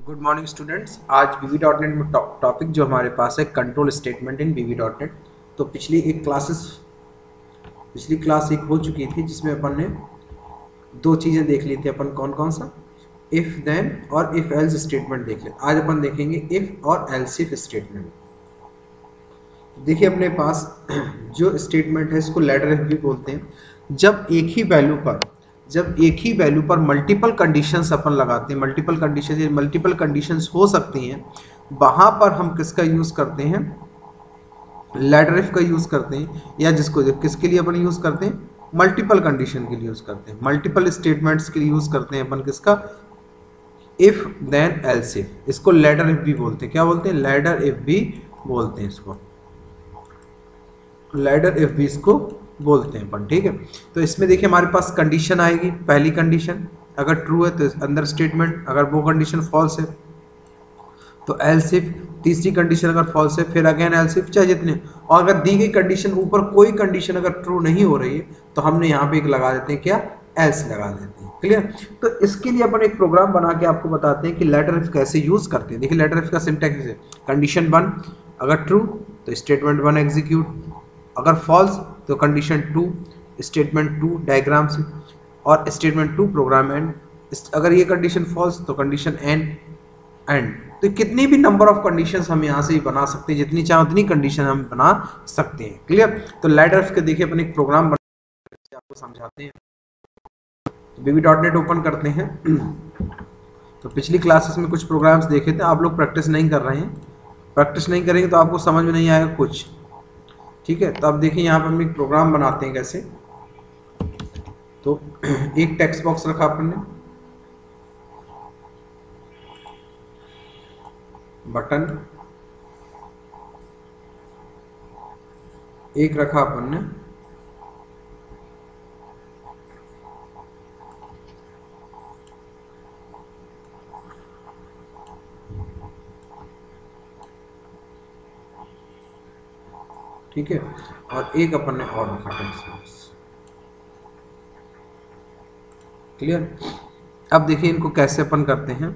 Good morning students. आज VB.NET में topic जो हमारे पास है कंट्रोल स्टेटमेंट इन VB.NET। तो पिछली क्लास एक हो चुकी थी जिसमें अपन ने दो चीज़ें देख ली थी। अपन कौन कौन सा, इफ़ देन और इफ़ एल्स स्टेटमेंट देख ले। आज अपन देखेंगे इफ़ और एल्स इफ स्टेटमेंट। देखिए अपने पास जो स्टेटमेंट है इसको लैडर इफ भी बोलते हैं। जब एक ही वैल्यू पर मल्टीपल कंडीशंस अपन लगाते हैं, मल्टीपल कंडीशंस हो सकती हैं, वहाँ पर हम किसका यूज़ करते हैं, लैडर इफ का यूज़ करते हैं। या जिसको किसके लिए अपन यूज़ करते हैं, मल्टीपल कंडीशन के लिए यूज़ करते हैं, मल्टीपल स्टेटमेंट्स के लिए यूज़ करते हैं अपन किसका, इफ़ देन एल्स इफ। इसको लैडर इफ भी बोलते हैं। क्या बोलते हैं, लैडर इफ भी बोलते हैं इसको, लैडर इफ भी इसको बोलते हैं अपन। ठीक है, तो इसमें देखिए हमारे पास कंडीशन आएगी। पहली कंडीशन अगर ट्रू है तो अंदर स्टेटमेंट, अगर वो कंडीशन फॉल्स है तो एल्स इफ। तीसरी कंडीशन अगर फॉल्स है फिर अगेन एल्स इफ, चाहे जितने। और अगर दी गई कंडीशन ऊपर कोई कंडीशन अगर ट्रू नहीं हो रही है तो हमने यहाँ पे एक लगा देते हैं, क्या, एल्स लगा देते हैं। क्लियर। तो इसके लिए अपन एक प्रोग्राम बना के आपको बताते हैं कि लेटर इफ कैसे यूज करते हैं। देखिए लेटर इफ का सिंटैक्स है, कंडीशन 1 अगर ट्रू तो स्टेटमेंट 1 एग्जीक्यूट, अगर फॉल्स तो कंडीशन 2 स्टेटमेंट 2 डायग्राम से, और स्टेटमेंट 2 प्रोग्राम एंड। अगर ये कंडीशन फॉल्स तो कंडीशन एंड। तो कितनी भी नंबर ऑफ कंडीशंस हम यहाँ से ही बना सकते हैं, जितनी चाहे उतनी कंडीशन हम बना सकते हैं। क्लियर। तो लैडर इफ के देखिए अपन एक प्रोग्राम बना आपको समझाते हैं। तो VB.NET ओपन करते हैं। तो पिछली क्लासेस में कुछ प्रोग्राम्स देखे थे, आप लोग प्रैक्टिस नहीं कर रहे हैं। प्रैक्टिस नहीं करेंगे तो आपको समझ में नहीं आएगा कुछ। ठीक है, तो अब देखिए यहाँ पर हम एक प्रोग्राम बनाते हैं कैसे। तो एक टेक्स्ट बॉक्स रखा अपन ने, बटन एक रखा अपन ने, ठीक है, और एक अपन ने और रखा टेक्स्ट बॉक्स। क्लियर। अब देखिए इनको कैसे अपन करते हैं।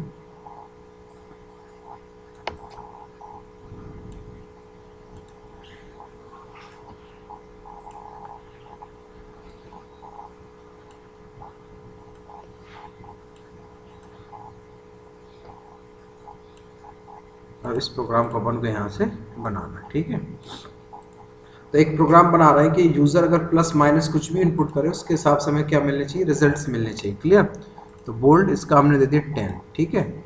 और इस प्रोग्राम को अपन को यहाँ से बनाना है। ठीक है, तो एक प्रोग्राम बना रहे हैं कि यूज़र अगर प्लस माइनस कुछ भी इनपुट करे उसके हिसाब से हमें क्या मिलने चाहिए, रिजल्ट्स मिलने चाहिए। क्लियर। तो बोल्ड इसका हमने दे दिया 10। ठीक है,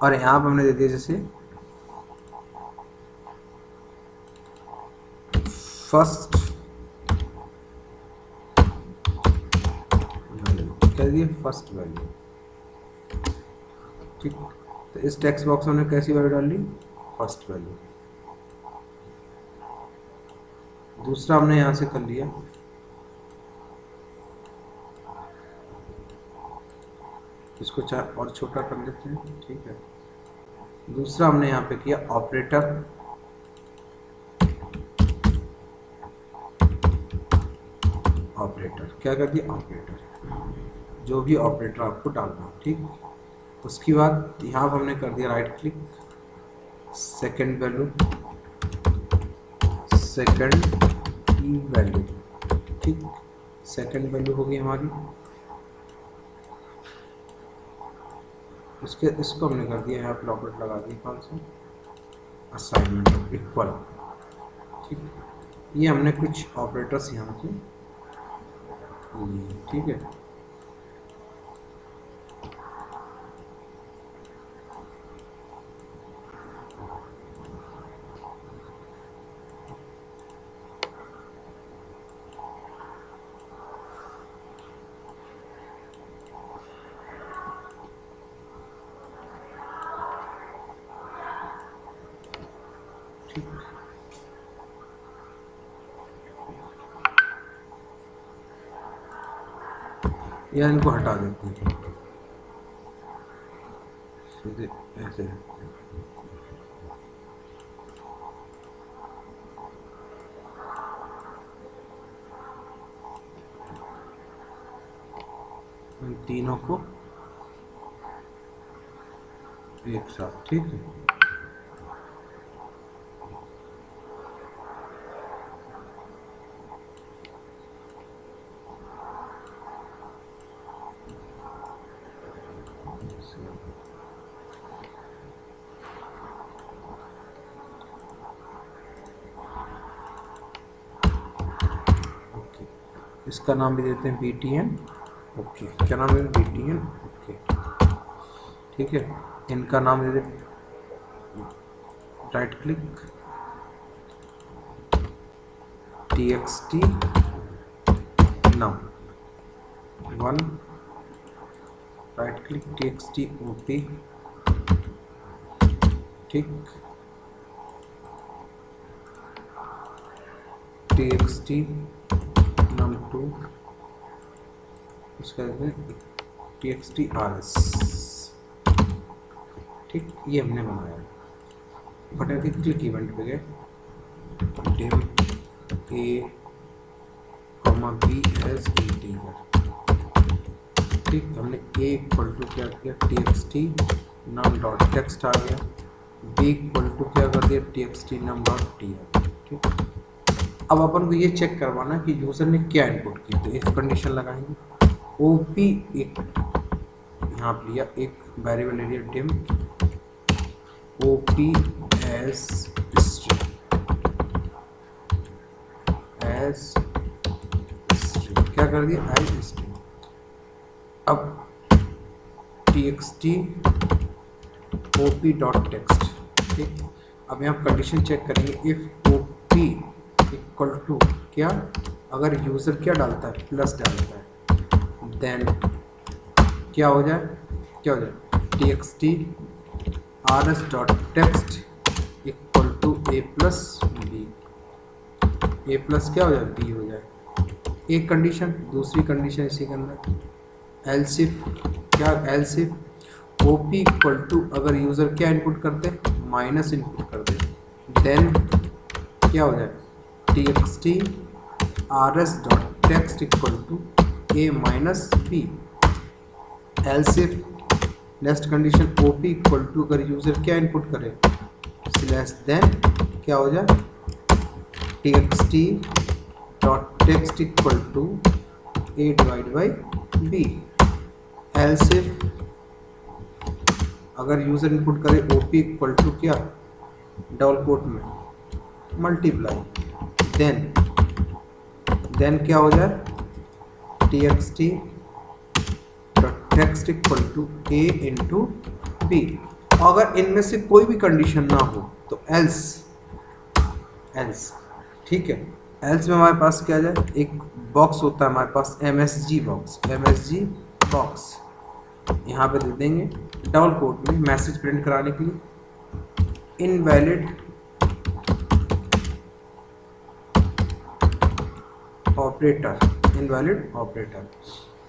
और यहाँ पर हमने दे दिया जैसे फर्स्ट वैल्यू, क्या दिया, फर्स्ट वैल्यू। ठीक, तो इस टेक्स्ट बॉक्स में हमने कैसी वैल्यू डाल ली, फर्स्ट वैल्यू। दूसरा हमने यहाँ से कर लिया, इसको और छोटा कर लेते हैं। ठीक है, दूसरा हमने यहाँ पे किया ऑपरेटर, क्या कर दिया, ऑपरेटर, जो भी ऑपरेटर आपको डालना हो। ठीक, उसके बाद यहाँ पर हमने कर दिया right click, second value, second की वैल्यू। ठीक, सेकंड वैल्यू हो गई हमारी। इसको हमने कर दिया यहाँ पे ऑपरेटर लगा दिया, कौन सा, असाइनमेंट इक्वल। ठीक, ये हमने कुछ ऑपरेटर्स यहाँ से लिए। ठीक है, या इनको हटा देते हैं सीधे ऐसे। इन तीनों को एक साथ, ठीक है। ओके, इसका नाम भी देते हैं BTN। ओके, क्या नाम है? BTN। ओके, ठीक है। इनका नाम दे देते, राइट क्लिक TXT नाम 1, राइट क्लिक TXT OP, ठीक, TXT num 2, इसका TXT RS, ठीक। ये हमने बनाया। बटन की क्लिक इवेंट पे गए, dim A, B as integer, ठीक। हमने A इक्वल टू क्या किया, TXT num डॉट टेक्स्ट आ गया, B इक्वल टू क्या कर दिया, TXT num डॉट TR, ठीक। अब अपन को ये चेक करवाना कि यूजर ने क्या इनपुट किया, तो इफ कंडीशन लगाएंगे। OP एक यहाँ पे लिया, एक वेरिएबल ले लिया डिम OP एज स्ट्रिंग, क्या कर दिया, एज स्ट्रिंग। अब TXT OP डॉट टेक्स्ट, ठीक। अब यहाँ कंडीशन चेक करेंगे, इफ OP इक्वल टू क्या, अगर यूजर क्या डालता है, प्लस डालता है, देन क्या हो जाए, क्या हो जाए, TXT RS dot text equal to A plus B, A plus क्या हो जाए, B हो जाए। एक कंडीशन, दूसरी कंडीशन इसी के अंदर एल्स इफ, क्या else if OP equal to, अगर यूजर क्या इनपुट करते हैं, माइनस इनपुट करते हैं, देन क्या हो जाए, TXT RS dot text equal to A minus B। Else if next condition OP equal to, अगर यूजर क्या इनपुट करे, स्लैश, देन क्या हो जाए, TXT dot text equal to A divide by B। Else if अगर user input करे OP equal to क्या, double quote में मल्टीप्लाई, देन क्या हो जाए, TXT dot text equal to A into B। अगर इनमें से कोई भी कंडीशन ना हो तो एल्स, ठीक है। एल्स में हमारे पास क्या जाए, एक बॉक्स होता है हमारे पास MSG बॉक्स, यहाँ पे दे देंगे डबल कोट में मैसेज प्रिंट कराने के लिए, इनवैलिड ऑपरेटर,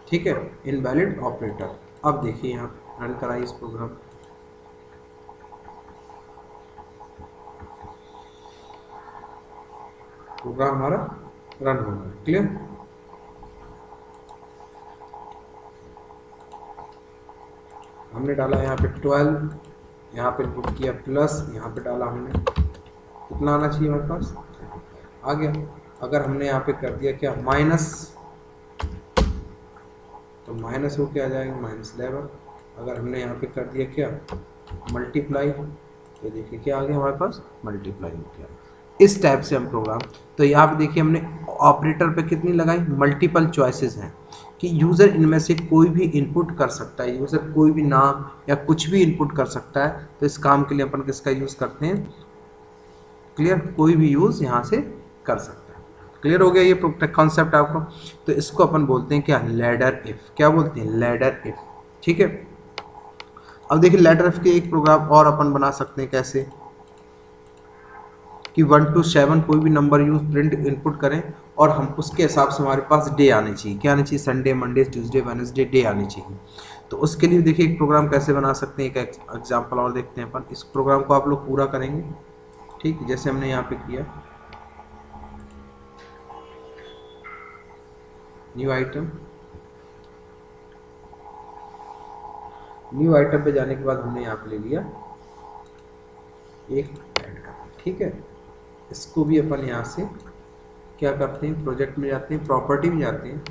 ठीक है, इनवैलिड ऑपरेटर। अब देखिए यहाँ रन कराइए इस प्रोग्राम, हमारा रन हो रहा है, क्लियर। हमने डाला यहाँ पे 12, यहाँ पे इनपुट किया प्लस, यहाँ पे डाला हमने, कितना आना चाहिए हमारे पास, आ गया। अगर हमने यहाँ पे कर दिया क्या, माइनस, तो माइनस हो क्या आ जाएगा, -11। अगर हमने यहाँ पे कर दिया क्या, मल्टीप्लाई, तो देखिए क्या आ गया हमारे पास, मल्टीप्लाई हो गया। इस टाइप से हम प्रोग्राम, तो यहाँ पे देखिए हमने ऑपरेटर पे कितनी लगाई, मल्टीपल चॉइसेस हैं कि यूज़र इनमें से कोई भी इनपुट कर सकता है, यूज़र कोई भी नाम या कुछ भी इनपुट कर सकता है। तो इस काम के लिए अपन किसका यूज़ करते हैं, क्लियर, कोई भी यूज़ यहाँ से कर सकता है। क्लियर हो गया ये कॉन्सेप्ट आपको। तो इसको अपन बोलते हैं क्या, लैडर इफ, क्या बोलते हैं, लैडर इफ, ठीक है। अब देखिए लैडर इफ के एक प्रोग्राम और अपन बना सकते हैं, कैसे कि 1 to 7 कोई भी नंबर यूज प्रिंट इनपुट करें और हम उसके हिसाब से हमारे पास डे आने चाहिए, क्या आने चाहिए, Sunday, Monday, Tuesday, Wednesday, day आनी चाहिए। तो उसके लिए देखिए एक प्रोग्राम कैसे बना सकते हैं, एक एग्जांपल और देखते हैं अपन। इस प्रोग्राम को आप लोग पूरा करेंगे, ठीक, जैसे हमने यहाँ पे किया, न्यू आइटम, न्यू आइटम पे जाने के बाद हमने यहाँ पे ले लिया एक ऐड का, ठीक है। इसको भी अपन यहाँ से क्या करते हैं, प्रोजेक्ट में जाते हैं, प्रॉपर्टी में जाते हैं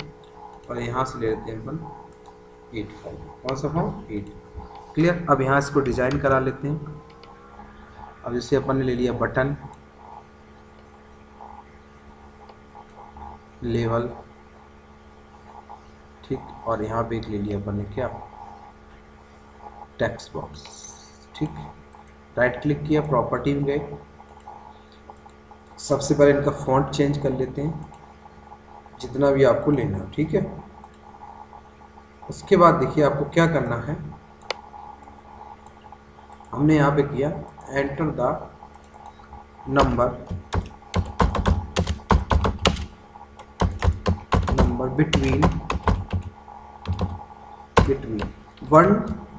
और यहाँ से ले लेते हैं अपन 8 फॉर्म। कौन सा फॉर्म? 8। क्लियर। अब यहाँ इसको डिजाइन करा लेते हैं। अब जैसे अपन ने ले लिया बटन, लेवल, ठीक, और यहाँ पे एक ले लिया अपन ने क्या, टेक्स्ट बॉक्स, ठीक। राइट क्लिक किया, प्रॉपर्टी में गए, सबसे पहले इनका फॉन्ट चेंज कर लेते हैं जितना भी आपको लेना है, ठीक है। उसके बाद देखिए आपको क्या करना है, हमने यहाँ पे किया enter the number between 1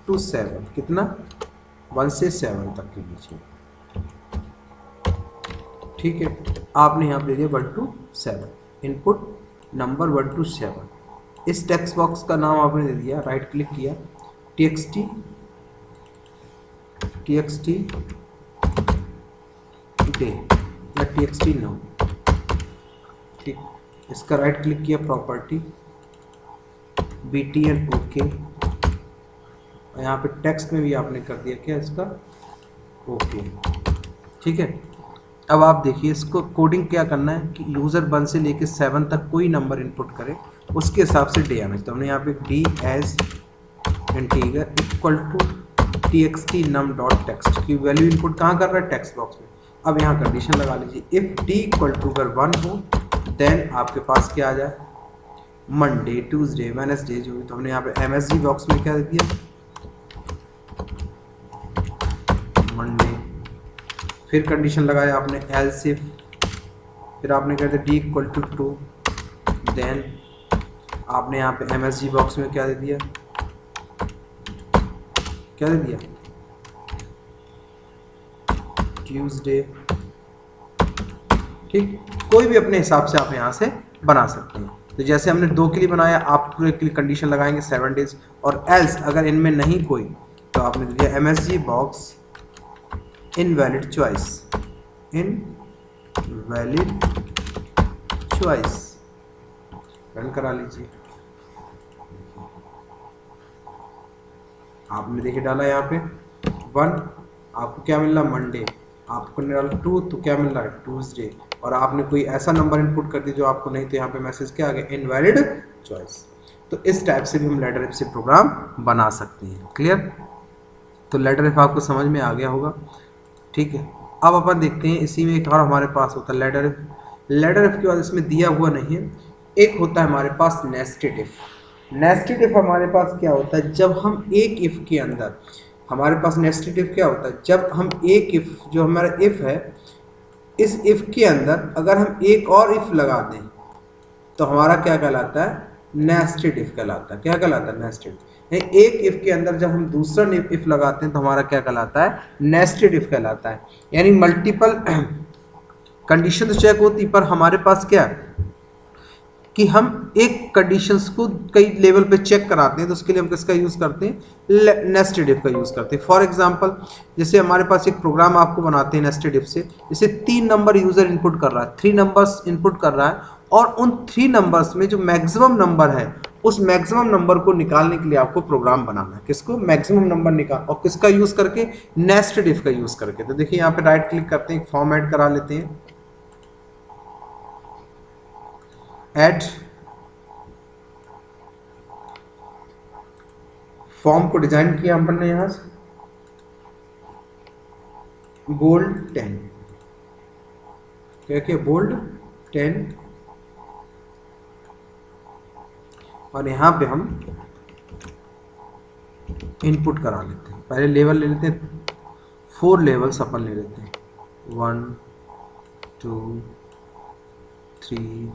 to 7, कितना, 1 से 7 तक के बीच में, ठीक है। आपने यहाँ पे दे दिया 1 to 7, इनपुट नंबर 1 to 7। इस टेक्स्ट बॉक्स का नाम आपने दे दिया, राइट क्लिक किया, txt डे या txt नाउ, ठीक। इसका राइट क्लिक किया, प्रॉपर्टी, btn ओके, और यहाँ पे टेक्स्ट में भी आपने कर दिया क्या, इसका ओके, ठीक है। अब आप देखिए इसको कोडिंग क्या करना है कि यूज़र 1 से लेके 7 तक कोई नंबर इनपुट करे, उसके हिसाब से डे आना। तो हमने यहाँ पे D as integer equal to txt num dot text की वैल्यू इनपुट कहाँ कर रहा है, टेक्स्ट बॉक्स में। अब यहाँ कंडीशन लगा लीजिए, इफ़ डी इक्वल टू अगर 1 हो देन आपके पास क्या आ जाए, मंडे, ट्यूसडे, वेडनेसडे जो भी। तो हमने यहाँ पे MSG बॉक्स में क्या दे दिया, मंडे। फिर कंडीशन लगाया आपने एल्स इफ, फिर आपने कह दिया डी इक्वल टू 2, देन आपने यहाँ पे MSG बॉक्स में क्या दे दिया, क्या दे दिया, ट्यूसडे, ठीक। कोई भी अपने हिसाब से आप यहाँ से बना सकते हैं। तो जैसे हमने 2 के लिए बनाया, आप पूरे के लिए कंडीशन लगाएंगे 7 डेज, और एल्स अगर इनमें नहीं कोई तो आपने दिया MSG box invalid choice, invalid choice, run करा लीजिए। आपने देखिए डाला यहाँ पे 1, आपको क्या मिल रहा, मंडे, आपको डाला 2 तो क्या मिल रहा है, ट्यूसडे, और आपने कोई ऐसा नंबर इनपुट कर दिया जो आपको नहीं, तो यहाँ पे मैसेज क्या आ गया, इनवैलिड चॉइस। तो इस टाइप से भी हम लेटर इफ से प्रोग्राम बना सकते हैं। क्लियर। तो लेटर इफ आपको समझ में आ गया होगा, ठीक है। अब अपन देखते हैं इसी में एक और हमारे पास होता है लेटर इफ। लेटर इफ के बाद इसमें दिया हुआ नहीं है, एक होता है हमारे पास नेस्टेड इफ। नेस्टेड इफ हमारे पास क्या होता है, जब हम एक इफ के अंदर, हमारे पास नेस्टेड इफ क्या होता है, जब हम एक इफ, जो हमारा इफ है, इस इफ के अंदर अगर हम एक और इफ लगा दें तो हमारा क्या कहलाता है, नेस्टेड इफ कहलाता है। क्या कहलाता है, नेस्टेड। एक इफ के अंदर जब हम दूसरा इफ लगाते हैं तो हमारा क्या कहलाता है, नेस्टेड इफ कहलाता है। यानी मल्टीपल कंडीशन तो चेक होती, पर हमारे पास क्या कि हम एक कंडीशंस को कई लेवल पे चेक कराते हैं, तो उसके लिए हम किसका यूज़ करते हैं, नेस्टेड इफ का यूज़ करते हैं। फॉर एग्जांपल जैसे हमारे पास एक प्रोग्राम आपको बनाते हैं नेस्टेड इफ से, जैसे 3 नंबर यूज़र इनपुट कर रहा है, 3 नंबर्स इनपुट कर रहा है, और उन 3 नंबर्स में जो मैक्सिमम नंबर है, उस मैक्सिमम नंबर को निकालने के लिए आपको प्रोग्राम बनाना है। किसको, मैक्सिमम नंबर निकाल, और किसका यूज़ करके, नेस्टेड इफ का यूज़ करके। तो देखिए यहाँ पे राइट क्लिक करते हैं, फॉर्म ऐड करा लेते हैं, ऐड फॉर्म को डिजाइन किया अपन ने यहां से, बोल्ड 10, क्या किया, बोल्ड 10, और यहां पे हम इनपुट करा लेते हैं। पहले लेवल ले लेते हैं, 4 लेवल्स अपन ले लेते हैं, 1 2 3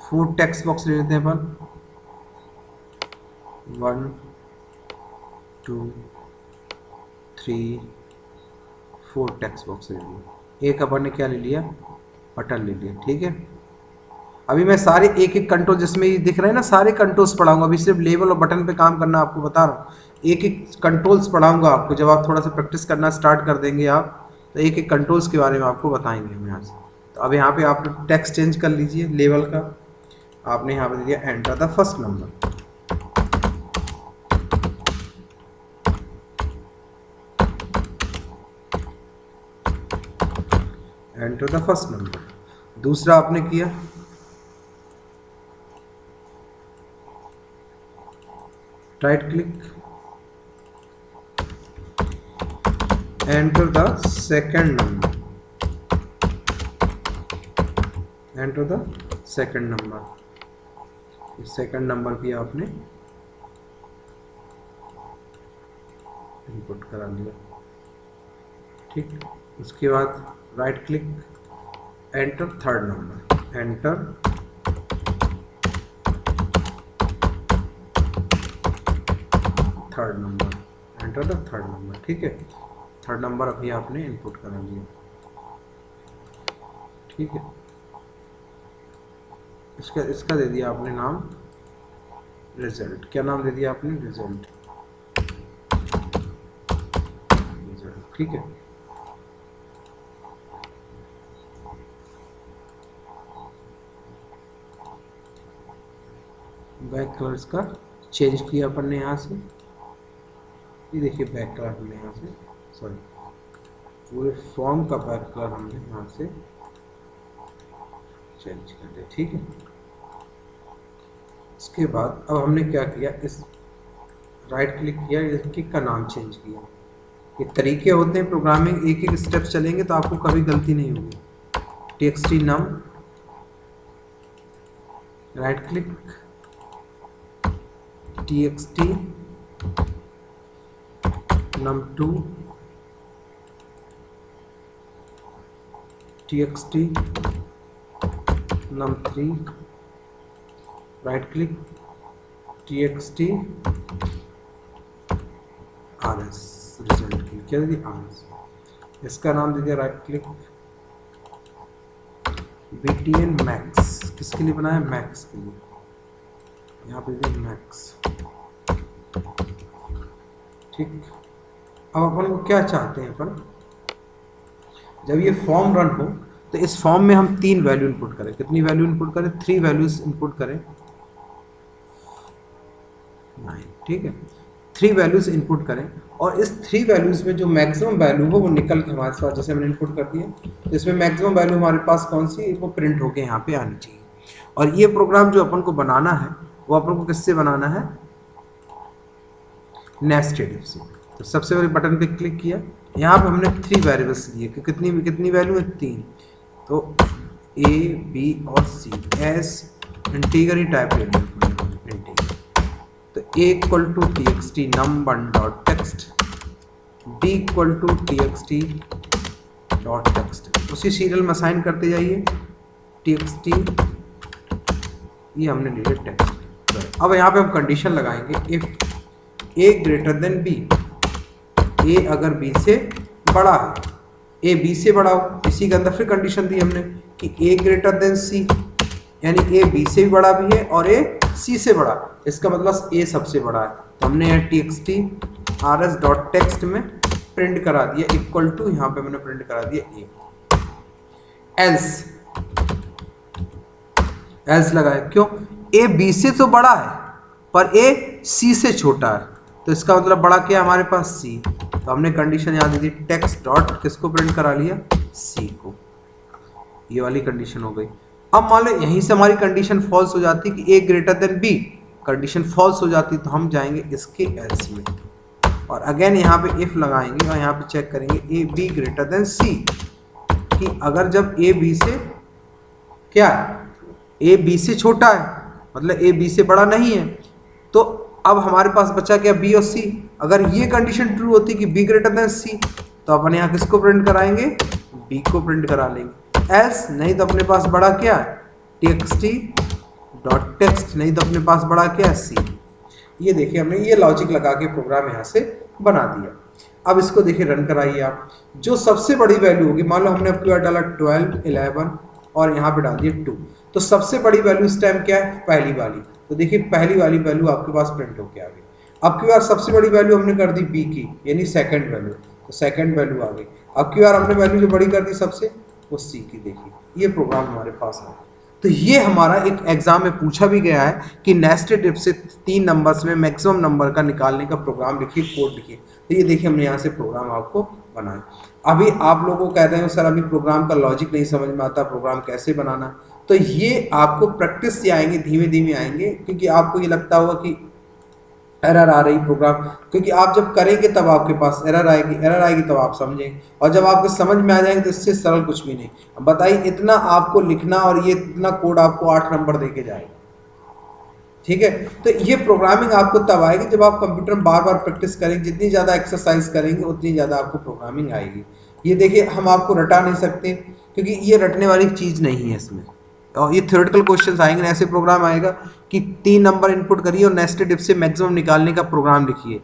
4 टेक्स्ट बॉक्स ले लेते हैं अपन, 1 2 3 4 टेक्स्ट बॉक्स ले लिया। एक अपन ने क्या ले लिया, बटन ले लिया, ठीक है। अभी मैं सारे एक एक कंट्रोल जिसमें ये दिख रहे हैं ना सारे कंट्रोल्स पढ़ाऊंगा। अभी सिर्फ लेवल और बटन पे काम करना आपको बता रहा हूँ। एक एक कंट्रोल्स पढ़ाऊंगा आपको। जब आप थोड़ा सा प्रैक्टिस करना स्टार्ट कर देंगे आप, तो एक एक कंट्रोल्स के बारे में आपको बताएंगे हम यहाँ से। तो अब यहाँ पे आप टेक्स्ट चेंज कर लीजिए लेवल का। आपने यहाँ पे दे दिया enter the first number. Enter the first number. दूसरा आपने किया right click, enter the second number, enter the second number. Second number भी आपने इनपुट करा लिया, ठीक। उसके बाद right click, enter third number, enter third number, enter the third number, ठीक है। थर्ड नंबर अभी आपने इनपुट करा लिया, ठीक है। इसका दे दिया आपने नाम रिजल्ट। क्या नाम दे दिया आपने? रिजल्ट, ठीक है। बैक कलर इसका चेंज किया अपन ने यहाँ से। ये देखिए बैक कलर हमने यहाँ से, सॉरी पूरे फॉर्म का बैक कलर हमने यहाँ से चेंज कर दिया, ठीक है। इसके बाद अब हमने क्या किया, इस राइट क्लिक किया, इसके का नाम चेंज किया। ये तरीके होते हैं प्रोग्रामिंग, एक एक स्टेप चलेंगे तो आपको कभी गलती नहीं होगी। txt num, right click, txt num2, txt num3, right click, txt rs, result की क्या दे दिया rs। इसका नाम दे दिया राइट क्लिक, btn max, किसके लिए बनाया? मैक्स के लिए। यहाँ पे दे मैक्स, ठीक। अब अपन को क्या चाहते हैं, अपन जब ये फॉर्म रन हो तो इस फॉर्म में हम 3 वैल्यू इनपुट करें। कितनी वैल्यू इनपुट करें? 3 वैल्यूज इनपुट करें, 9, ठीक है। 3 वैल्यूज इनपुट करें और इस 3 वैल्यूज में जो मैक्सिमम वैल्यू हो वो निकल के हमारे पास, जैसे हमने इनपुट कर दिया तो इसमें मैक्सिमम वैल्यू हमारे पास कौन सी, वो प्रिंट होके यहाँ पे आनी चाहिए। और ये प्रोग्राम जो अपन को बनाना है वो अपन को किससे बनाना है? नेस्टेड इफ से। तो सबसे पहले बटन पे क्लिक किया, यहाँ पे हमने 3 वेरिएबल्स लिए कि कितनी वैल्यू है? 3। तो a, b और c एस इंटीगर ही टाइप ले लिया इंटीगर। तो a equal to txt num1 dot text, b equal to txt dot text. उसी सीरियल में असाइन करते जाइए txt, ये हमने ले लिया टेक्स्ट। अब यहाँ पे हम कंडीशन लगाएंगे if a greater than b, a अगर b से बड़ा है, a b से बड़ा हो। इसी के अंदर फिर कंडीशन दी हमने कि a ग्रेटर देन c, यानी a b से भी बड़ा भी है और a c से बड़ा। इसका मतलब a सबसे बड़ा है। तो हमने यहाँ txt rs डॉट टेक्स्ट में प्रिंट करा दिया इक्वल टू, यहाँ पे मैंने प्रिंट करा दिया a। एल्स लगाए, क्यों? a b से तो बड़ा है पर a c से छोटा है, तो इसका मतलब बड़ा क्या है हमारे पास? c। तो हमने कंडीशन यहाँ दे दी टेक्स्ट डॉट किसको प्रिंट करा लिया? c को। ये वाली कंडीशन हो गई। अब मान लो यहीं से हमारी कंडीशन फॉल्स हो जाती कि a greater than b, condition false हो जाती तो हम जाएंगे इसके एल्स में और अगेन यहाँ पे इफ लगाएंगे और यहाँ पे चेक करेंगे a b greater than c, कि अगर जब a b से क्या है? a b से छोटा है, मतलब a b से बड़ा नहीं है, तो अब हमारे पास बचा क्या? b और c। अगर ये कंडीशन ट्रू होती कि b ग्रेटर देन c, तो अपन यहाँ किसको प्रिंट कराएंगे? b को प्रिंट करा लेंगे। एल्स नहीं तो अपने पास बड़ा क्या है? txt डॉट टेक्स्ट, नहीं तो अपने पास बड़ा क्या है? c। ये देखिए हमने ये लॉजिक लगा के प्रोग्राम यहाँ से बना दिया। अब इसको देखिए रन कराइए आप। जो सबसे बड़ी वैल्यू होगी, मान लो हमने अपनी बार डाला 12, 11 और यहाँ पे डाल दिया 2, तो सबसे बड़ी वैल्यू इस टाइम क्या है, पहली वाली। तो देखिए पहली वाली वैल्यू आपके पास प्रिंट होके आ गई। अब की बार सबसे बड़ी वैल्यू हमने कर दी बी की, यानी सेकंड वैल्यू, तो सेकंड वैल्यू आ गई। अब की बार हमने वैल्यू जो बड़ी कर दी सबसे, वो सी की। देखिए ये प्रोग्राम हमारे पास है। तो ये हमारा एक एग्जाम में पूछा भी गया है कि नेस्टेड इफ से 3 नंबर्स में मैक्सिमम नंबर का निकालने का प्रोग्राम लिखिए, कोड लिखिए। तो ये देखिए हमने यहाँ से प्रोग्राम आपको बनाया। अभी आप लोगों को कहते हैं सर अभी प्रोग्राम का लॉजिक नहीं समझ में आता, प्रोग्राम कैसे बनाना, तो ये आपको प्रैक्टिस से आएंगे, धीमे धीमे आएंगे, क्योंकि आपको ये लगता होगा कि एरर आ रही प्रोग्राम, क्योंकि आप जब करेंगे तब आपके पास एरर आएगी तब आप समझेंगे, और जब आपको समझ में आ जाएंगे तो इससे सरल कुछ भी नहीं। अब बताइए इतना आपको लिखना और ये इतना कोड आपको 8 नंबर देके जाएगा, ठीक है। तो ये प्रोग्रामिंग आपको तब आएगी जब आप कंप्यूटर में बार बार प्रैक्टिस करेंगे, जितनी ज़्यादा एक्सरसाइज करेंगे उतनी ज़्यादा आपको प्रोग्रामिंग आएगी। ये देखिए हम आपको रटा नहीं सकते, क्योंकि ये रटने वाली चीज़ नहीं है इसमें, और ये थ्योरेटिकल क्वेश्चंस आएंगे, ऐसे प्रोग्राम आएगा कि 3 नंबर इनपुट करिए और नेस्टेड इफ से मैक्सिमम निकालने का प्रोग्राम लिखिए।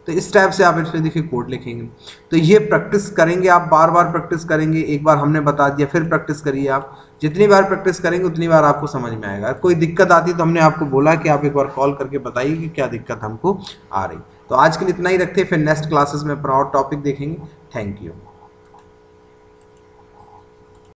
तो इस टाइप से आप इसमें देखिए कोड लिखेंगे। तो ये प्रैक्टिस करेंगे आप, बार बार प्रैक्टिस करेंगे, एक बार हमने बता दिया फिर प्रैक्टिस करिए आप, जितनी बार प्रैक्टिस करेंगे उतनी बार आपको समझ में आएगा। कोई दिक्कत आती तो हमने आपको बोला कि आप एक बार कॉल करके बताइए कि क्या दिक्कत हमको आ रही। तो आज के लिए इतना ही रखते हैं, फिर नेक्स्ट क्लासेस में अपना और टॉपिक देखेंगे। Thank you.